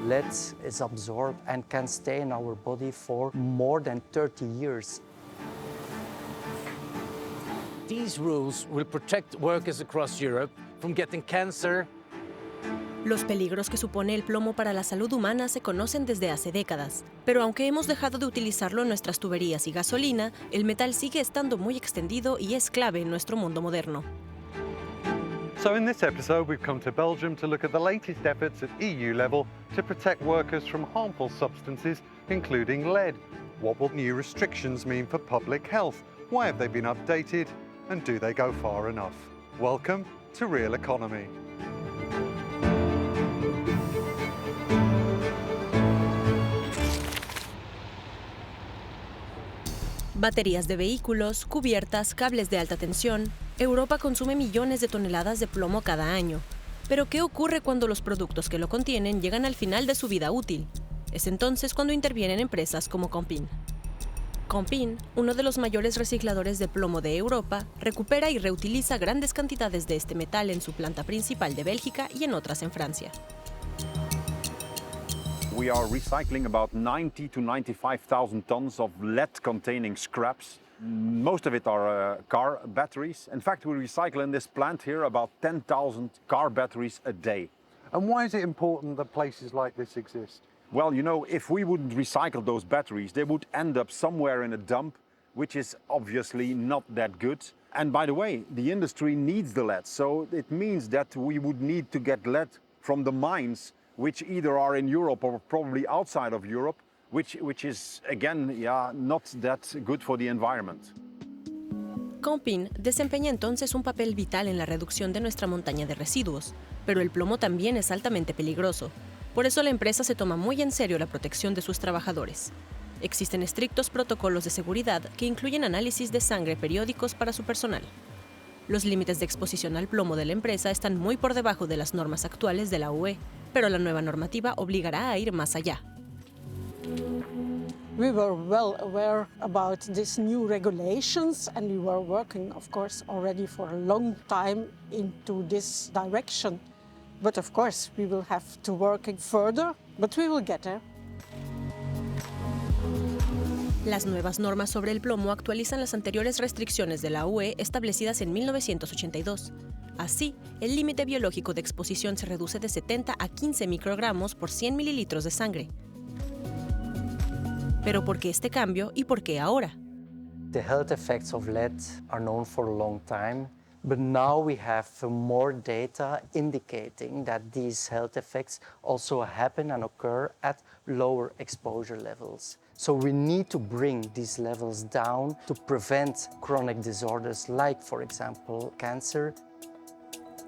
Lead is absorbed and can stay in our body for more than 30 years. These rules will protect workers across Europe from getting cancer. Los peligros que supone el plomo para la salud humana se conocen desde hace décadas, pero aunque hemos dejado de utilizarlo en nuestras tuberías y gasolina, el metal sigue estando muy extendido y es clave en nuestro mundo moderno. So in this episode, we've come to Belgium to look at the latest efforts at EU level to protect workers from harmful substances, including lead. What will new restrictions mean for public health? Why have they been updated? And do they go far enough? Welcome to Real Economy. Baterías de vehículos, cubiertas, cables de alta tensión. Europa consume millones de toneladas de plomo cada año. Pero ¿qué ocurre cuando los productos que lo contienen llegan al final de su vida útil? Es entonces cuando intervienen empresas como Compin. Compin, uno de los mayores recicladores de plomo de Europa, recupera y reutiliza grandes cantidades de este metal en su planta principal de Bélgica y en otras en Francia. We are recycling about 90 to 95,000 tons of lead-containing scraps. Most of it are car batteries. In fact, we recycle in this plant here about 10,000 car batteries a day. And why is it important that places like this exist? Well, you know, if we wouldn't recycle those batteries, they would end up somewhere in a dump, which is obviously not that good. And by the way, the industry needs the lead, so it means that we would need to get lead from the mines, which either are in Europe or probably outside of Europe, which is, again, not that good for the environment. Compin desempeña entonces un papel vital en la reducción de nuestra montaña de residuos, pero el plomo también es altamente peligroso. Por eso la empresa se toma muy en serio la protección de sus trabajadores. Existen estrictos protocolos de seguridad que incluyen análisis de sangre periódicos para su personal. Los límites de exposición al plomo de la empresa están muy por debajo de las normas actuales de la UE, pero la nueva normativa obligará a ir más allá. We were well aware about these new regulations and we were working, of course, already for a long time into this direction. But of course, we will have to work further, but we will get there. Las nuevas normas sobre el plomo actualizan las anteriores restricciones de la UE establecidas en 1982. Así, el límite biológico de exposición se reduce de 70 a 15 microgramos por 100 mililitros de sangre. ¿Pero por qué este cambio y por qué ahora? The health effects of lead are known for a long time, but now we have more data indicating that these health effects also happen and occur at lower exposure levels. So we need to bring these levels down to prevent chronic disorders like, for example, cancer.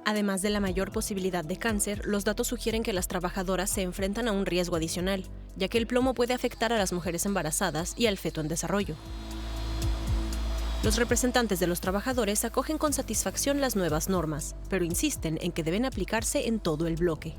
Además de la mayor posibilidad de cáncer, los datos sugieren que las trabajadoras se enfrentan a un riesgo adicional, ya que el plomo puede afectar a las mujeres embarazadas y al feto en desarrollo. Los representantes de los trabajadores acogen con satisfacción las nuevas normas, pero insisten en que deben aplicarse en todo el bloque.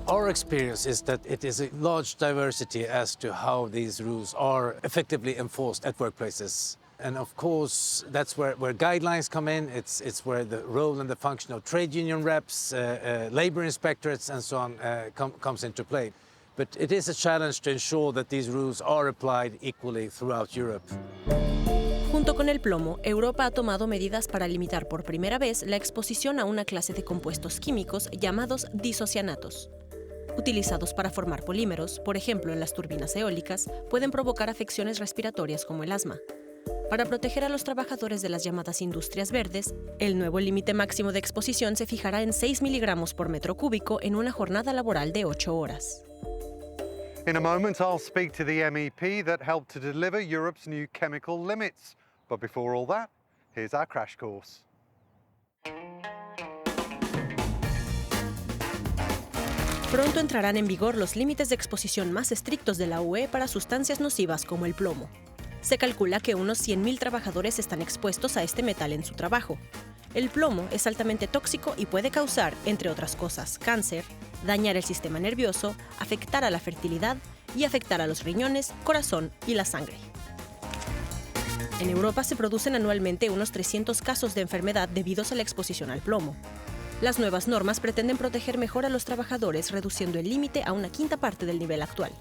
Our experience is that it is a large diversity as to how these rules are effectively enforced at workplaces. And of course, that's where guidelines come in. It's where the role and the function of trade union reps, labor inspectorates, and so on comes into play. But it is a challenge to ensure that these rules are applied equally throughout Europe. Junto con el plomo, Europa ha tomado medidas para limitar por primera vez la exposición a una clase de compuestos químicos llamados disocianatos. Utilizados para formar polímeros, por ejemplo en las turbinas eólicas, pueden provocar afecciones respiratorias como el asma. Para proteger a los trabajadores de las llamadas industrias verdes, el nuevo límite máximo de exposición se fijará en 6 miligramos por metro cúbico en una jornada laboral de 8 horas. In a moment, I'll speak to the MEP that helped to deliver Europe's new chemical limits. But before all that, here's our crash course. Pronto entrarán en vigor los límites de exposición más estrictos de la UE para sustancias nocivas como el plomo. Se calcula que unos 100.000 trabajadores están expuestos a este metal en su trabajo. El plomo es altamente tóxico y puede causar, entre otras cosas, cáncer, dañar el sistema nervioso, afectar a la fertilidad y afectar a los riñones, corazón y la sangre. En Europa se producen anualmente unos 300 casos de enfermedad debidos a la exposición al plomo. Las nuevas normas pretenden proteger mejor a los trabajadores, reduciendo el límite a una quinta parte del nivel actual.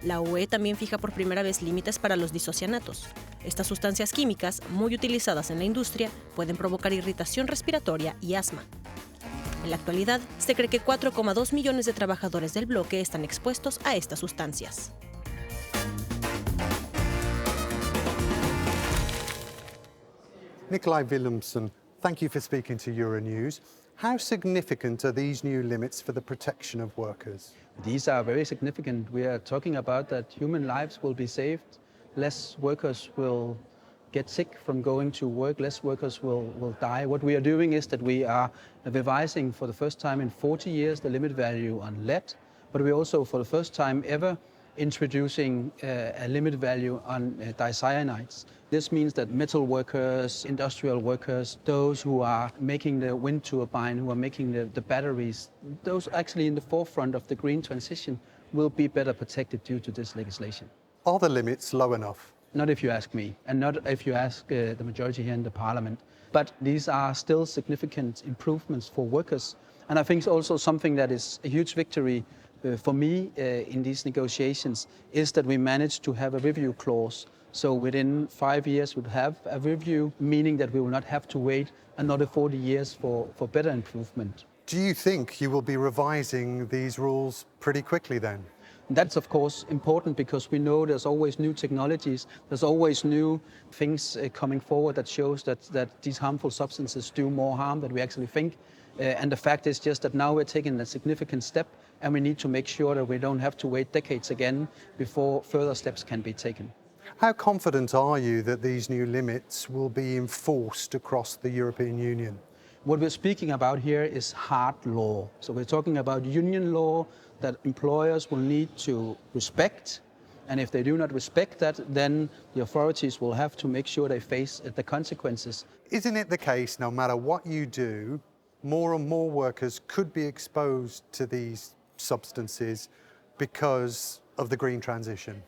La UE también fija por primera vez límites para los disocianatos. Estas sustancias químicas, muy utilizadas en la industria, pueden provocar irritación respiratoria y asma. En la actualidad, se cree que 4,2 millones de trabajadores del bloque están expuestos a estas sustancias. Nikolai Willemsen, thank you for speaking to Euronews. How significant are these new limits for the protection of workers? These are very significant. We are talking about that human lives will be saved, less workers will get sick from going to work, less workers will die. What we are doing is that we are revising for the first time in 40 years the limit value on lead, but we're also for the first time ever introducing a limit value on dicyanides. This means that metal workers, industrial workers, those who are making the wind turbine, who are making the batteries, those actually in the forefront of the green transition will be better protected due to this legislation. Are the limits low enough? Not if you ask me, and not if you ask the majority here in the parliament. But these are still significant improvements for workers. And I think it's also something that is a huge victory for me in these negotiations is that we managed to have a review clause. So within 5 years we'll have a review, meaning that we will not have to wait another 40 years for better improvement. Do you think you will be revising these rules pretty quickly then? That's of course important because we know there's always new technologies, there's always new things coming forward that shows that these harmful substances do more harm than we actually think. And the fact is just that now we're taking a significant step and we need to make sure that we don't have to wait decades again before further steps can be taken. How confident are you that these new limits will be enforced across the European Union? What we're speaking about here is hard law. So we're talking about union law that employers will need to respect. And if they do not respect that, then the authorities will have to make sure they face the consequences. Isn't it the case, no matter what you do, more and more workers could be exposed to these substances because of the green transition?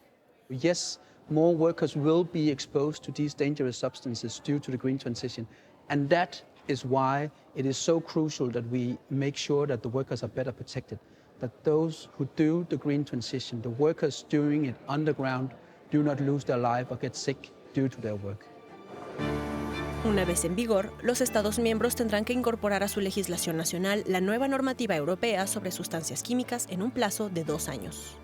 Yes, more workers will be exposed to these dangerous substances due to the green transition. And that is why it is so crucial that we make sure that the workers are better protected, that those who do the green transition, the workers doing it underground, do not lose their life or get sick due to their work. Una vez en vigor, los Estados miembros tendrán que incorporar a su legislación nacional la nueva normativa europea sobre sustancias químicas en un plazo de 2 años.